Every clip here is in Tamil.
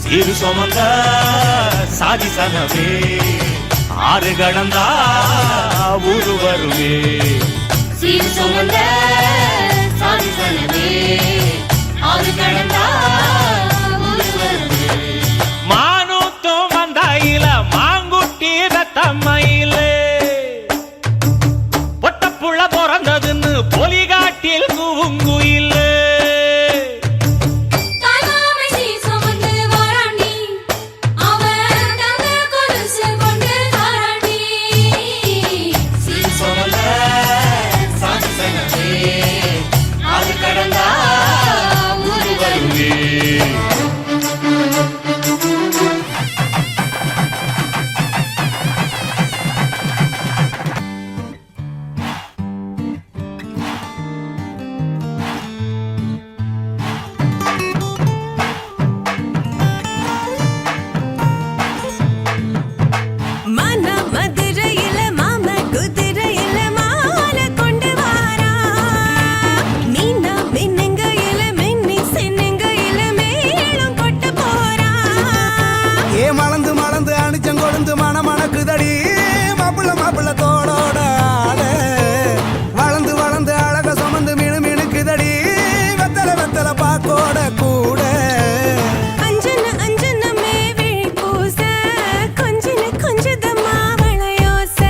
சீரு சுமந்த சாதி சனவே ஆறு கடந்தா ஊரு வருவே சீரு சுமந்த சாதி சனவே ஆறு கடந்தா ஊரு வருவே மானூத்தும் வந்தாயில மாங்குட்டி ரத்தம்மையில பொட்டப்புள்ள பிறந்ததுன்னு பொலிகாட்டில் கூங்குயில்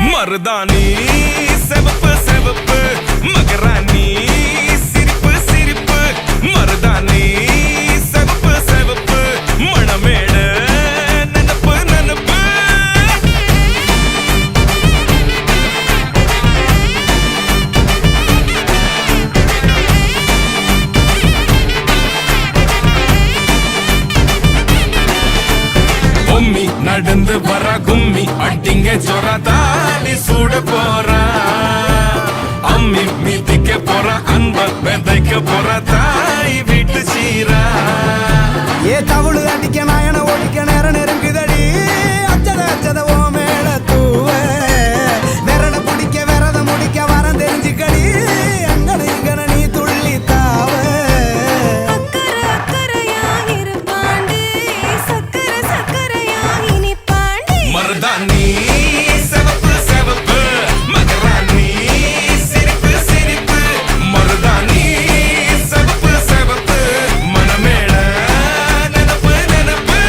மருதாணி செவப்பு செவப்பு மகராணி சிரிப்பு சிரிப்பு மருதாணி செவப்பு செவப்பு மணமேட நனப்பு நனப்பு பொம்மி நடந்து வர கும்மி அட்டிங்க ஜொரதாலி சூட போறா அம்மி மீதிக்க போற அன்ப விதைக்க போற தாய் வீட்டு சீரா ஏ தவுளு அடிக்க நாயன ஓடிக்க நேர நெருங்குதடி அச்சத அச்சத ஓ மேல தூவ விரட பிடிக்க விரத முடிக்க வரம் தெரிஞ்சுக்கடி அங்கன இங்கன நீ துள்ளி தாவ மருதாணி செவப்பு செவப்பு மகராணி சிரிப்பு சிரிப்பு மருதாணி செவப்பு செவப்பு மணமேள நனப்பு நனப்பு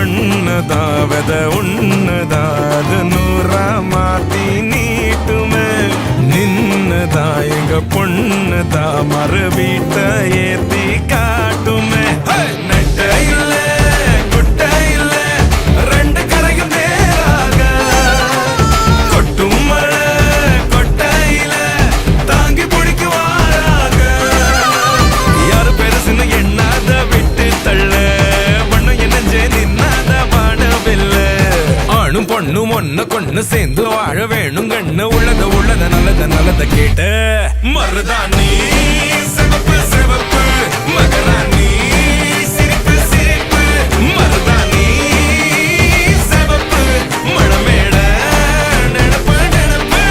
மண்ணதாவத உன்னதாது நூறா மாத்தி நீட்டுமே நின்னதா எங்க பொண்ணுதா மறு வீட்ட ஏத்தி காட்டுமே நெட்ட இல்ல குட்ட இல்ல ரெண்டு கரையும் நேராக கொட்டும் மழை கொட்டையில தாங்கி பிடிக்குவாராக யாரு பெருசுன்னு எண்ணாத விட்டு தள்ள ஆணும் பொண்ணும் ஒண்ணு கொண்டு சேர்ந்து வாழ வேணும் கண்ணு உள்ளத உள்ளத நல்லத நல்லத கேட்டு மருதாணி சிவப்பு சிவப்பு மகராணி சிரிப்பு சிரிப்பு மருதாணி சிவப்பு மணமேட நெனப்பு நெனப்பு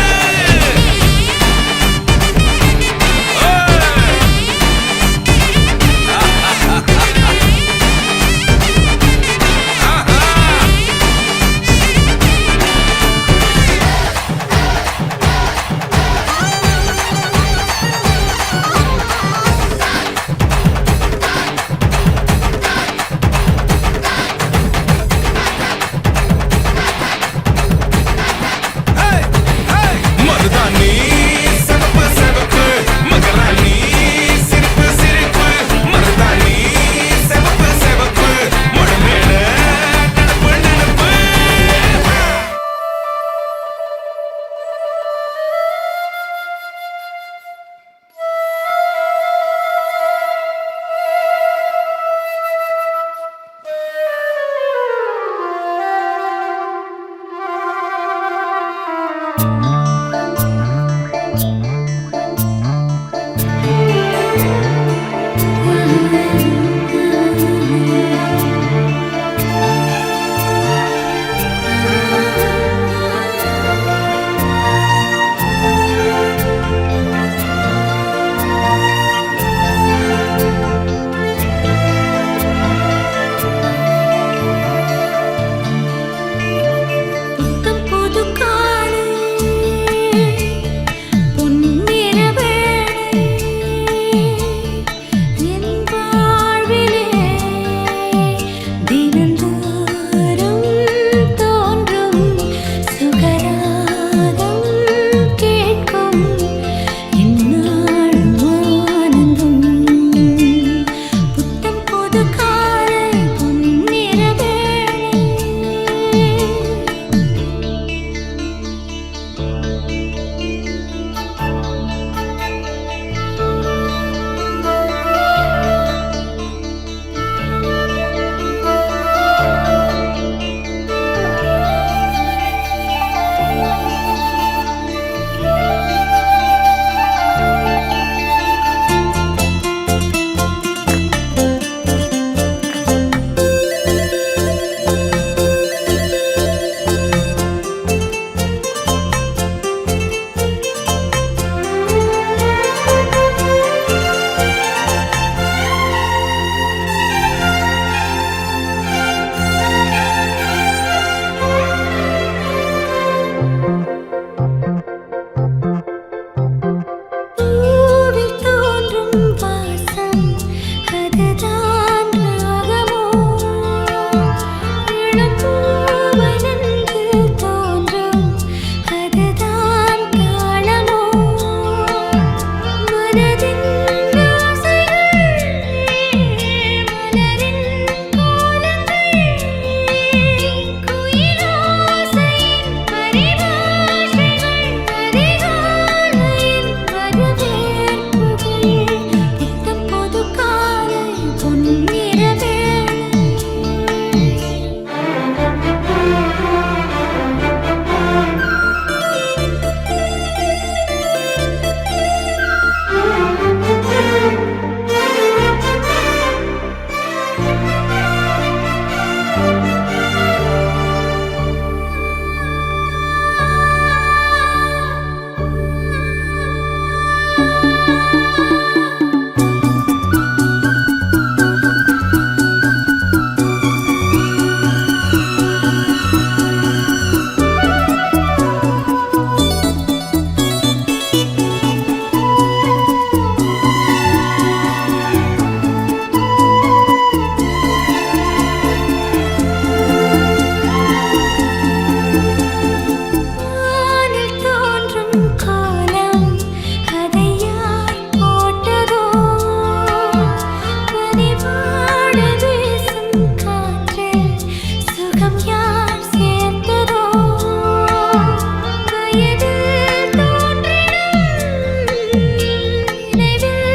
எதில் தோன்றிடும் நினைவில்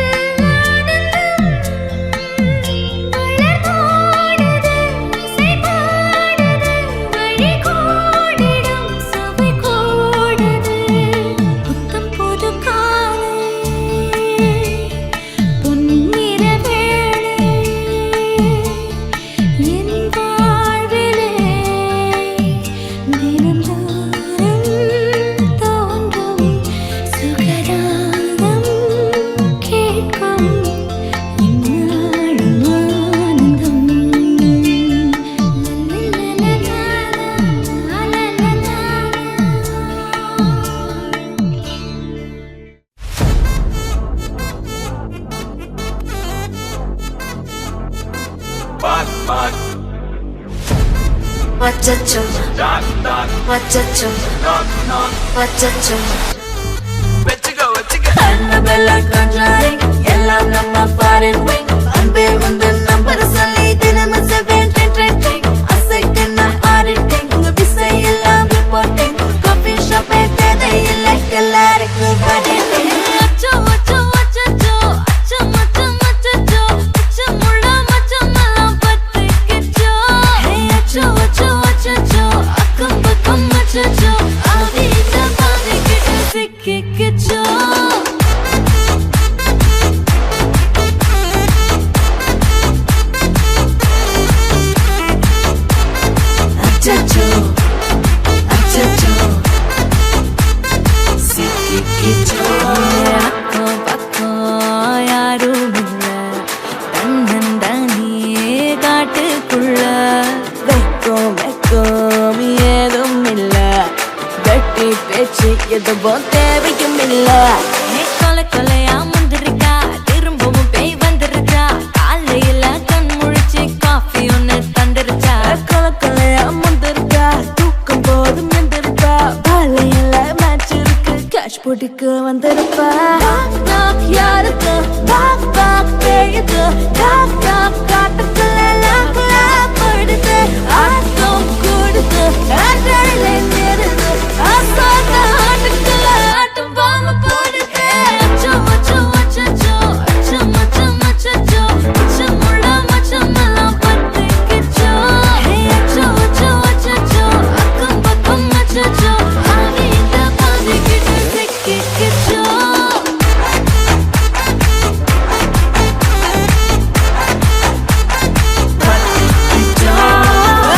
ஆனந்தம் மலர்ந்தோடுது இசை பாடுது வழி கூடிடும் சுவை கூடுது புத்தம் புது காலை பொன்னிற வேளை என் வாழ்விலே தினந்தோறும் தோன்றும் சுகராகம் கேட்கும் இந்நாளும் ஆனந்தம் Wachacho, wachacho, wachacho. Annabella conjuring, எல்லாம் நம்ம foreign wing. அன்பே உந்தன் நம்பர் சொல்லி தினமும் 7 trending. அசைக்கின auditing, உங்க விசை எல்லாம் reporting. Coffee shop தேவையில்லை எல்லாருக்கும் படிting. அச்சோ அச்சோ அச்சோ அச்சோ மச்சம் அச்சோ அச்சமுள்ள மச்சமெல்லாம் பத்திக்கிச்சோ அச்சோ அச்சோ அச்சோ அக்கம் பக்கம் அச்சோ ஆதிட்ட பாதிக்கிட்டு சிக்கிக்கிச்சோ அச்சச்சோ, அச்சச்சோ, சிக்கிக்கிச்சோ. அக்கம் பக்கம் யாரும் இல்ல தன்னந்தனியே காட்டுக்குள்ள வெக்கம் வெக்கம் ஏதும் இல்ல வெட்டி பேச்சு எதுவும் தேவையும் இல்ல கொலை கொலையா முந்திருக்கா திரும்பவும் பேய் வந்திருக்கா காலையில கண் முழிச்சு காஃபி ஒன்னு தந்துருச்சா கொலையா முந்திருக்கா தூக்கம் போதும் எந்திருக்கா பாலையில மேட்ச் இருக்கு கேஷ் போட்டுக்கு வந்திருப்பா யாருக்கு பாக் பாக் பேயுது டாக் டாக் காட்டுக்குள்ள லாக் லாக் படுது ஆட்டம் கூடுது ஆட்டடில நிறுது ஆசாத ஆட்டுக்குள்ள ஆட்டம் பாம்பு போடுது அச்சோ அச்சோ அச்சோ அச்சோ மச்சம் அச்சோ அச்சமுள்ள மச்சமெல்லாம் பத்திக்கிச்சோ அச்சோ அச்சோ அச்சோ அக்கம் பக்கம் அச்சோ ஆதிட்ட பாதிக்கிட்டு சிக்கிக்கிச்சோ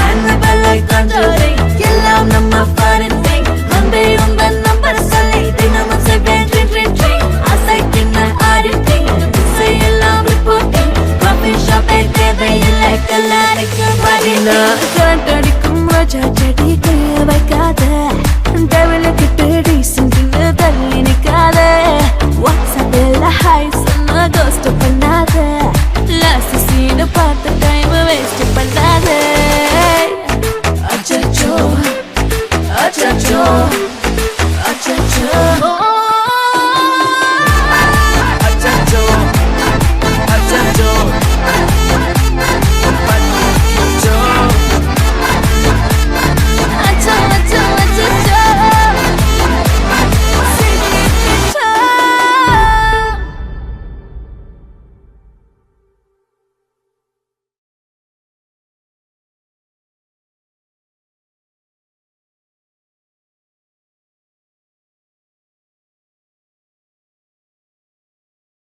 Annabella conjuring, எல்லாம் நம்ம foreign thing. அன்பே உந்தன் நம்பர் சொல்லி தினமும் 7 trending. அசைக்கின auditing, விசை எல்லாம் reporting. Coffee shop தேவையில்லை எல்லாருக்கும் படிting.